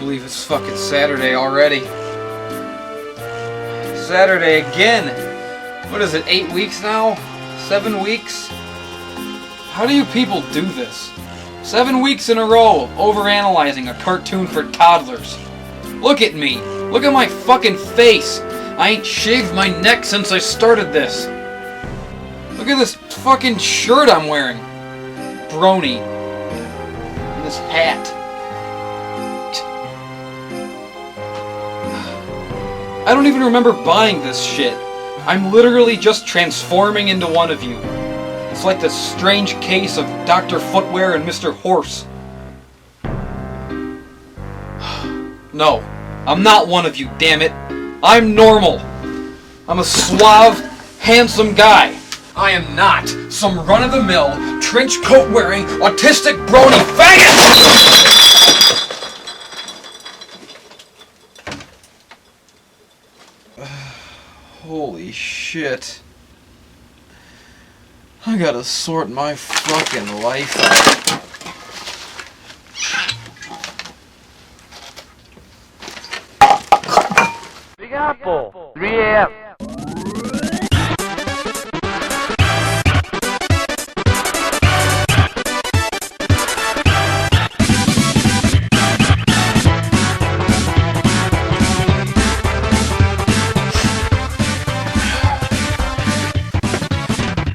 believe it's fucking Saturday already. Saturday again! What is it, 8 weeks now? 7 weeks? How do you people do this? 7 weeks in a row, overanalyzing a cartoon for toddlers. Look at me! Look at my fucking face! I ain't shaved my neck since I started this! Look at this fucking shirt I'm wearing! Brony. And this hat. I don't even remember buying this shit. I'm literally just transforming into one of you. It's like this strange case of Dr. Footwear and Mr. Horse. No, I'm not one of you, damn it. I'm normal. I'm a suave, handsome guy. I am not some run-of-the-mill, trench coat-wearing, autistic brony faggot! Holy shit. I gotta sort my fucking life out. Big Apple, 3 a.m.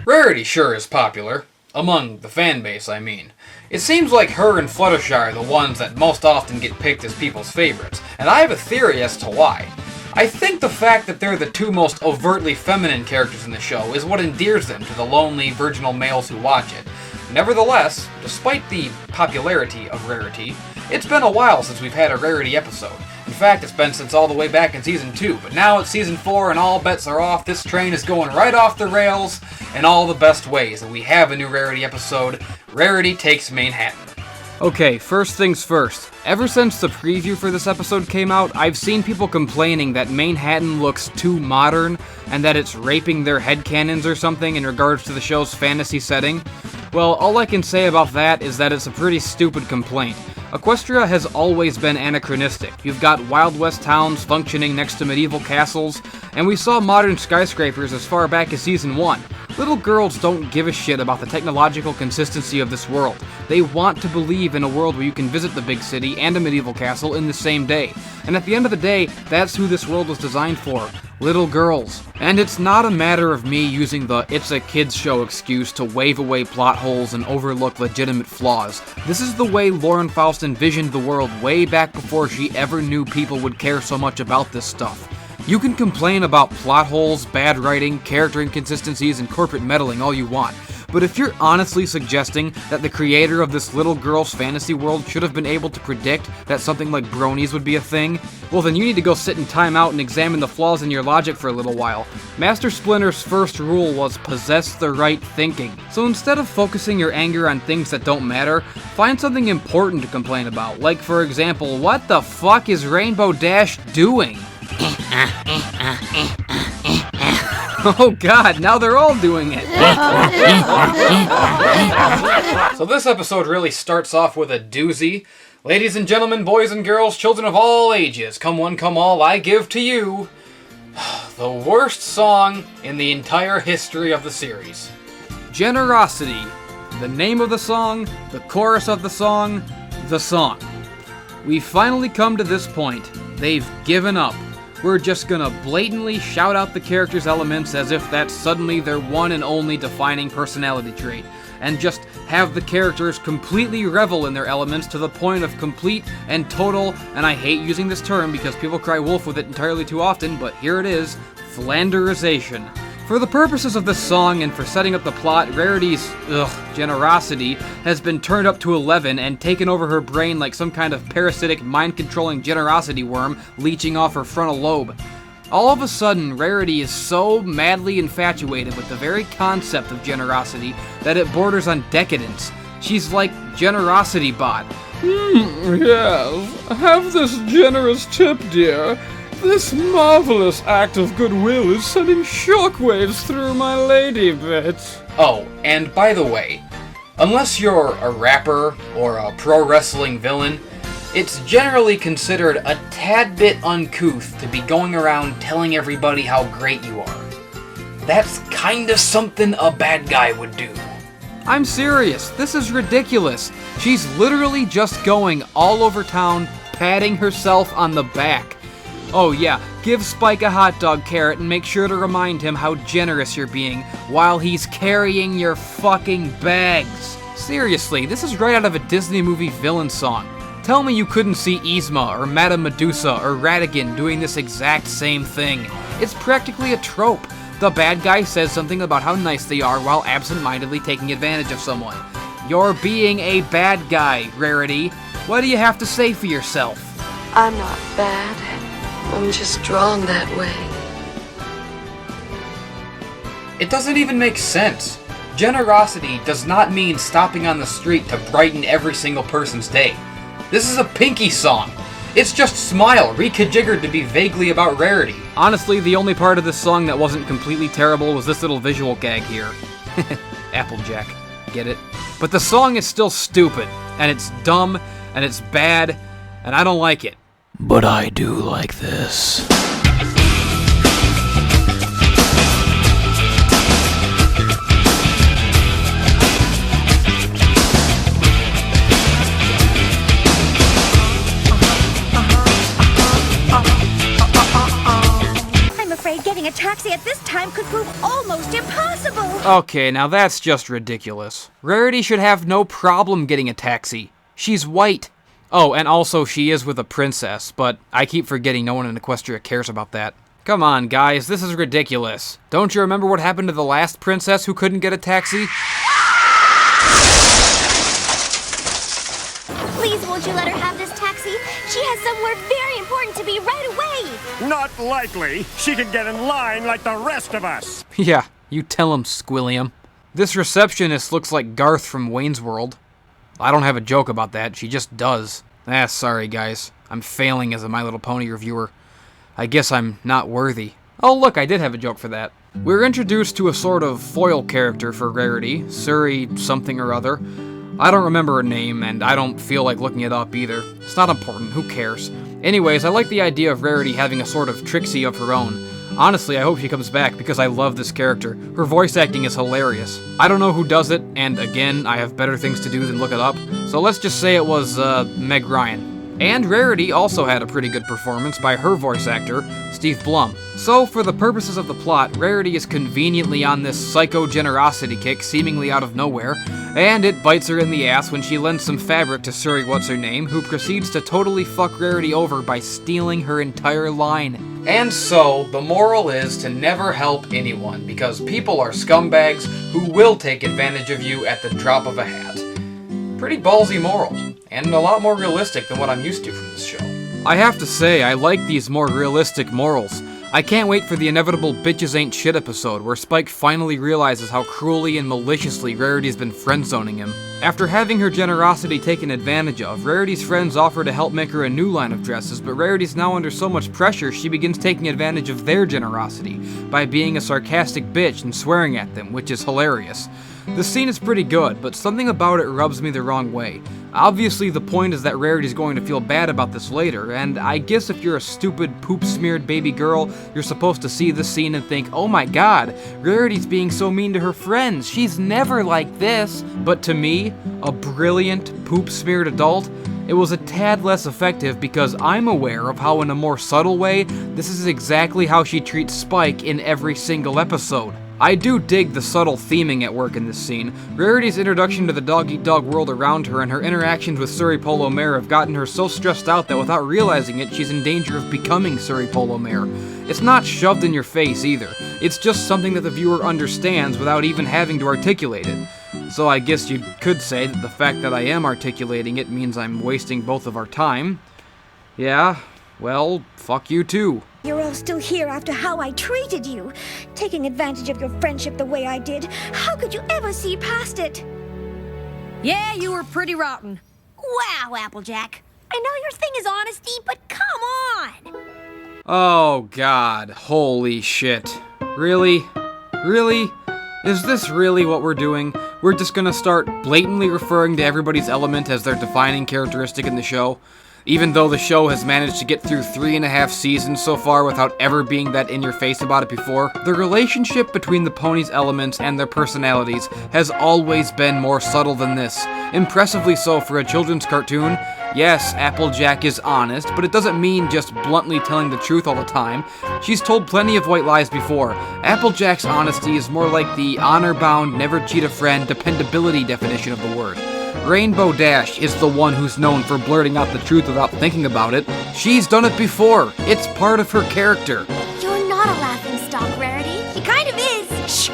Rarity sure is popular. Among the fan base, I mean. It seems like her and Fluttershy are the ones that most often get picked as people's favorites, and I have a theory as to why. I think the fact that they're the two most overtly feminine characters in the show is what endears them to the lonely, virginal males who watch it. Nevertheless, despite the popularity of Rarity, it's been a while since we've had a Rarity episode. In fact, it's been since all the way back in Season 2, but now it's Season 4 and all bets are off. This train is going right off the rails in all the best ways, and we have a new Rarity episode, Rarity Takes Manehattan. Okay, first things first. Ever since the preview for this episode came out, I've seen people complaining that Manehattan looks too modern, and that it's raping their headcanons or something in regards to the show's fantasy setting. Well, all I can say about that is that it's a pretty stupid complaint. Equestria has always been anachronistic. You've got Wild West towns functioning next to medieval castles, and we saw modern skyscrapers as far back as Season 1. Little girls don't give a shit about the technological consistency of this world. They want to believe in a world where you can visit the big city and a medieval castle in the same day. And at the end of the day, that's who this world was designed for. Little girls. And it's not a matter of me using the "it's a kids show" excuse to wave away plot holes and overlook legitimate flaws. This is the way Lauren Faust envisioned the world way back before she ever knew people would care so much about this stuff. You can complain about plot holes, bad writing, character inconsistencies, and corporate meddling all you want, but if you're honestly suggesting that the creator of this little girl's fantasy world should have been able to predict that something like bronies would be a thing, well then you need to go sit in time out and examine the flaws in your logic for a little while. Master Splinter's first rule was possess the right thinking. So instead of focusing your anger on things that don't matter, find something important to complain about, like for example, what the fuck is Rainbow Dash doing? Oh god, now they're all doing it! So this episode really starts off with a doozy. Ladies and gentlemen, boys and girls, children of all ages, come one, come all, I give to you the worst song in the entire history of the series. Generosity. The name of the song, the chorus of the song, the song. We've finally come to this point. They've given up. We're just gonna blatantly shout out the characters' elements as if that's suddenly their one and only defining personality trait, and just have the characters completely revel in their elements to the point of complete and total, and I hate using this term because people cry wolf with it entirely too often, but here it is, Flanderization. For the purposes of this song and for setting up the plot, Rarity's, generosity has been turned up to 11 and taken over her brain like some kind of parasitic, mind-controlling generosity worm leeching off her frontal lobe. All of a sudden, Rarity is so madly infatuated with the very concept of generosity that it borders on decadence. She's like Generosity Bot. Yes, have this generous tip, dear. This marvelous act of goodwill is sending shockwaves through my lady bit. Oh, and by the way, unless you're a rapper or a pro wrestling villain, It's generally considered a tad bit uncouth to be going around telling everybody how great you are. That's kinda something a bad guy would do. I'm serious, this is ridiculous. She's literally just going all over town, patting herself on the back. Oh yeah, give Spike a hot dog carrot and make sure to remind him how generous you're being while he's carrying your fucking bags. Seriously, this is right out of a Disney movie villain song. Tell me you couldn't see Yzma or Madame Medusa or Ratigan doing this exact same thing. It's practically a trope. The bad guy says something about how nice they are while absent-mindedly taking advantage of someone. You're being a bad guy, Rarity. What do you have to say for yourself? I'm not bad. I'm just drawn that way. It doesn't even make sense. Generosity does not mean stopping on the street to brighten every single person's day. This is a Pinky song. It's just Smile, rekajiggered to be vaguely about Rarity. Honestly, the only part of this song that wasn't completely terrible was this little visual gag here. Applejack. Get it? But the song is still stupid, and it's dumb, and it's bad, and I don't like it. But I do like this. Getting a taxi at this time could prove almost impossible! Okay, now that's just ridiculous. Rarity should have no problem getting a taxi. She's white. Oh, and also she is with a princess, but I keep forgetting no one in Equestria cares about that. Come on, guys, this is ridiculous. Don't you remember what happened to the last princess who couldn't get a taxi? Please, won't you let her have this taxi? She has somewhere very important to be right away! Not likely. She can get in line like the rest of us. Yeah, you tell him, Squilliam. This receptionist looks like Garth from Wayne's World. I don't have a joke about that, she just does. Sorry guys. I'm failing as a My Little Pony reviewer. I guess I'm not worthy. Oh look, I did have a joke for that. We're introduced to a sort of foil character for Rarity, Suri something or other. I don't remember her name, and I don't feel like looking it up either. It's not important, who cares? Anyways, I like the idea of Rarity having a sort of Trixie of her own. Honestly, I hope she comes back because I love this character. Her voice acting is hilarious. I don't know who does it, and again, I have better things to do than look it up, so let's just say it was, Meg Ryan. And Rarity also had a pretty good performance by her voice actor, Steve Blum. So, for the purposes of the plot, Rarity is conveniently on this psycho-generosity kick seemingly out of nowhere, and it bites her in the ass when she lends some fabric to Suri What's-Her-Name, who proceeds to totally fuck Rarity over by stealing her entire line. And so, the moral is to never help anyone, because people are scumbags who will take advantage of you at the drop of a hat. Pretty ballsy moral, and a lot more realistic than what I'm used to from this show. I have to say, I like these more realistic morals. I can't wait for the inevitable Bitches Ain't Shit episode, where Spike finally realizes how cruelly and maliciously Rarity's been friend-zoning him. After having her generosity taken advantage of, Rarity's friends offer to help make her a new line of dresses, but Rarity's now under so much pressure she begins taking advantage of their generosity, by being a sarcastic bitch and swearing at them, which is hilarious. The scene is pretty good, but something about it rubs me the wrong way. Obviously, the point is that Rarity's going to feel bad about this later, and I guess if you're a stupid, poop-smeared baby girl, you're supposed to see this scene and think, oh my god, Rarity's being so mean to her friends, she's never like this. But to me, a brilliant, poop-smeared adult, it was a tad less effective because I'm aware of how in a more subtle way, this is exactly how she treats Spike in every single episode. I do dig the subtle theming at work in this scene. Rarity's introduction to the dog-eat-dog world around her and her interactions with Suri Polo Mare have gotten her so stressed out that without realizing it, she's in danger of becoming Suri Polo Mare. It's not shoved in your face either. It's just something that the viewer understands without even having to articulate it. So I guess you could say that the fact that I am articulating it means I'm wasting both of our time. Yeah, well, fuck you too. You're all still here after how I treated you. Taking advantage of your friendship the way I did. How could you ever see past it? Yeah, you were pretty rotten. Wow, Applejack. I know your thing is honesty, but come on! Oh god, holy shit. Really? Really? Is this really what we're doing? We're just gonna start blatantly referring to everybody's element as their defining characteristic in the show? Even though the show has managed to get through 3.5 seasons so far without ever being that in your face about it before, the relationship between the ponies' elements and their personalities has always been more subtle than this. Impressively so for a children's cartoon. Yes, Applejack is honest, but it doesn't mean just bluntly telling the truth all the time. She's told plenty of white lies before. Applejack's honesty is more like the honor-bound, never-cheat-a-friend, dependability definition of the word. Rainbow Dash is the one who's known for blurting out the truth without thinking about it. She's done it before. It's part of her character. You're not a laughingstock, Rarity. He kind of is. Shh.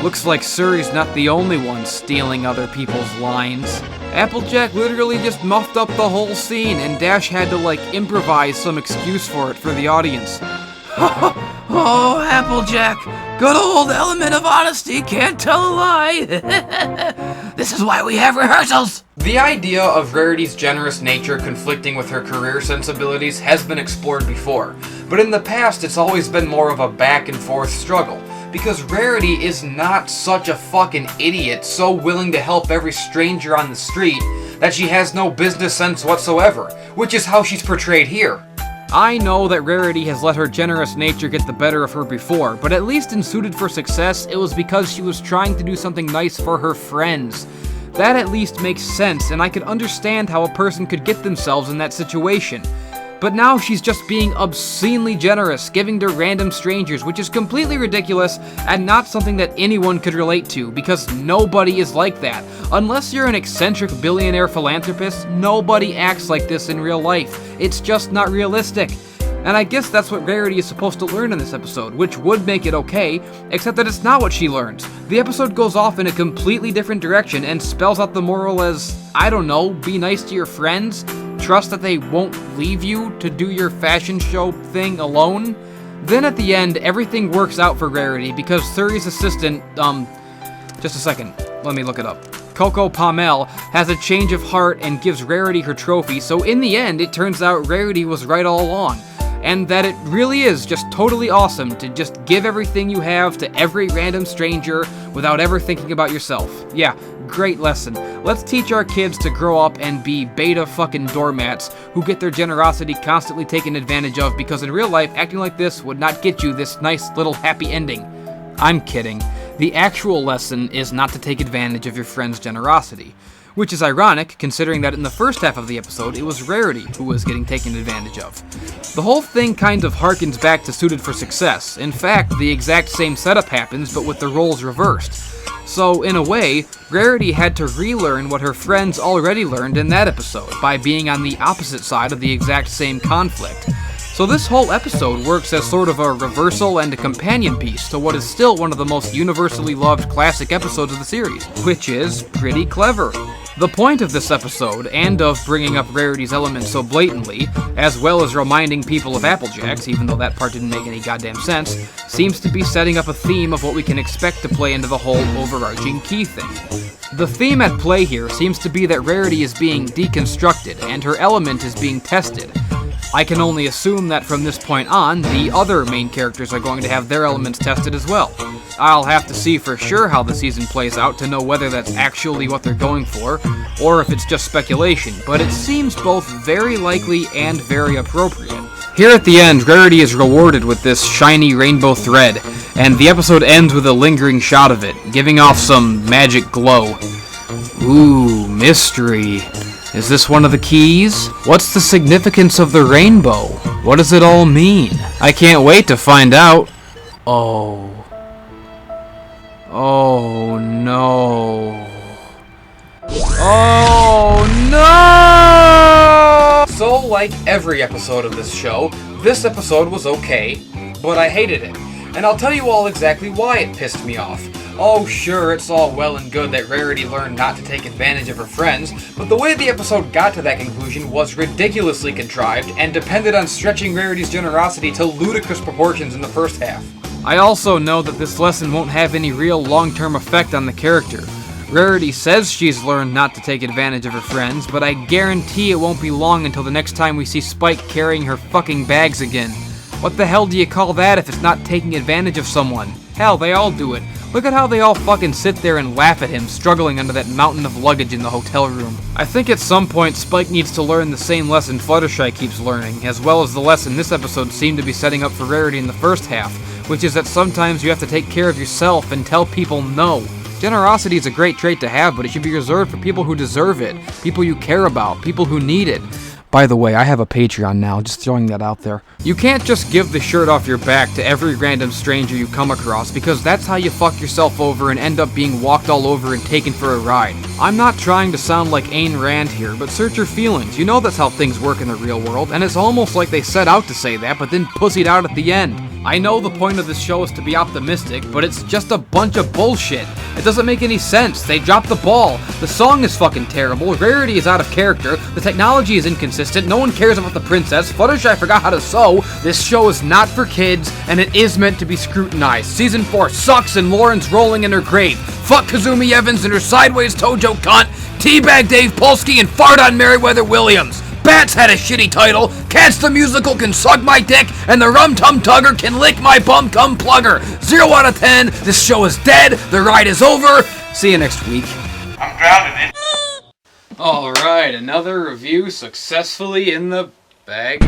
Looks like Suri's not the only one stealing other people's lines. Applejack literally just muffed up the whole scene, and Dash had to, improvise some excuse for it for the audience. Oh, Applejack, good old element of honesty, can't tell a lie. This is why we have rehearsals. The idea of Rarity's generous nature conflicting with her career sensibilities has been explored before, but in the past it's always been more of a back and forth struggle. Because Rarity is not such a fucking idiot, so willing to help every stranger on the street that she has no business sense whatsoever, which is how she's portrayed here. I know that Rarity has let her generous nature get the better of her before, but at least in Suited for Success, it was because she was trying to do something nice for her friends. That at least makes sense, and I could understand how a person could get themselves in that situation. But now she's just being obscenely generous, giving to random strangers, which is completely ridiculous and not something that anyone could relate to, because nobody is like that. Unless you're an eccentric billionaire philanthropist, nobody acts like this in real life. It's just not realistic. And I guess that's what Rarity is supposed to learn in this episode, which would make it okay, except that it's not what she learns. The episode goes off in a completely different direction and spells out the moral as, I don't know, be nice to your friends, trust that they won't leave you to do your fashion show thing alone. Then at the end, everything works out for Rarity because Suri's assistant, just a second, let me look it up. Coco Palmel has a change of heart and gives Rarity her trophy, so in the end, it turns out Rarity was right all along. And that it really is just totally awesome to just give everything you have to every random stranger without ever thinking about yourself. Yeah, great lesson. Let's teach our kids to grow up and be beta fucking doormats who get their generosity constantly taken advantage of because in real life, acting like this would not get you this nice little happy ending. I'm kidding. The actual lesson is not to take advantage of your friend's generosity. Which is ironic, considering that in the first half of the episode, it was Rarity who was getting taken advantage of. The whole thing kind of harkens back to Suited for Success. In fact, the exact same setup happens, but with the roles reversed. So, in a way, Rarity had to relearn what her friends already learned in that episode, by being on the opposite side of the exact same conflict. So this whole episode works as sort of a reversal and a companion piece to what is still one of the most universally loved classic episodes of the series, which is pretty clever. The point of this episode, and of bringing up Rarity's elements so blatantly, as well as reminding people of Applejack's, even though that part didn't make any goddamn sense, seems to be setting up a theme of what we can expect to play into the whole overarching key thing. The theme at play here seems to be that Rarity is being deconstructed, and her element is being tested. I can only assume that from this point on, the other main characters are going to have their elements tested as well. I'll have to see for sure how the season plays out to know whether that's actually what they're going for, or if it's just speculation, but it seems both very likely and very appropriate. Here at the end, Rarity is rewarded with this shiny rainbow thread, and the episode ends with a lingering shot of it, giving off some magic glow. Ooh, mystery. Is this one of the keys? What's the significance of the rainbow? What does it all mean? I can't wait to find out. Oh no. Oh no! So, like every episode of this show, this episode was okay, but I hated it. And I'll tell you all exactly why it pissed me off. Oh, sure, it's all well and good that Rarity learned not to take advantage of her friends, but the way the episode got to that conclusion was ridiculously contrived and depended on stretching Rarity's generosity to ludicrous proportions in the first half. I also know that this lesson won't have any real long-term effect on the character. Rarity says she's learned not to take advantage of her friends, but I guarantee it won't be long until the next time we see Spike carrying her fucking bags again. What the hell do you call that if it's not taking advantage of someone? Hell, they all do it. Look at how they all fucking sit there and laugh at him struggling under that mountain of luggage in the hotel room. I think at some point Spike needs to learn the same lesson Fluttershy keeps learning, as well as the lesson this episode seemed to be setting up for Rarity in the first half, which is that sometimes you have to take care of yourself and tell people no. Generosity is a great trait to have, but it should be reserved for people who deserve it, people you care about, people who need it. By the way, I have a Patreon now, just throwing that out there. You can't just give the shirt off your back to every random stranger you come across, because that's how you fuck yourself over and end up being walked all over and taken for a ride. I'm not trying to sound like Ayn Rand here, but search your feelings. You know that's how things work in the real world, and it's almost like they set out to say that, but then pussied out at the end. I know the point of this show is to be optimistic, but it's just a bunch of bullshit. It doesn't make any sense. They dropped the ball. The song is fucking terrible. Rarity is out of character. The technology is inconsistent. No one cares about the princess. Fluttershy forgot how to sew. This show is not for kids, and it is meant to be scrutinized. Season 4 sucks, and Lauren's rolling in her grave. Fuck Kazumi Evans and her sideways Tojo cunt. Teabag Dave Polsky and fart on Meriwether Williams. Bats had a shitty title, Cats the Musical can suck my dick, and the Rum Tum Tugger can lick my bum cum plugger. 0 out of 10, this show is dead, the ride is over, see you next week. I'm grounded. Alright, another review successfully in the bag.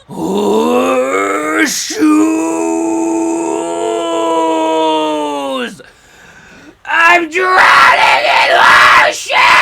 Horseshoes! I'm drowning in Horseshoe!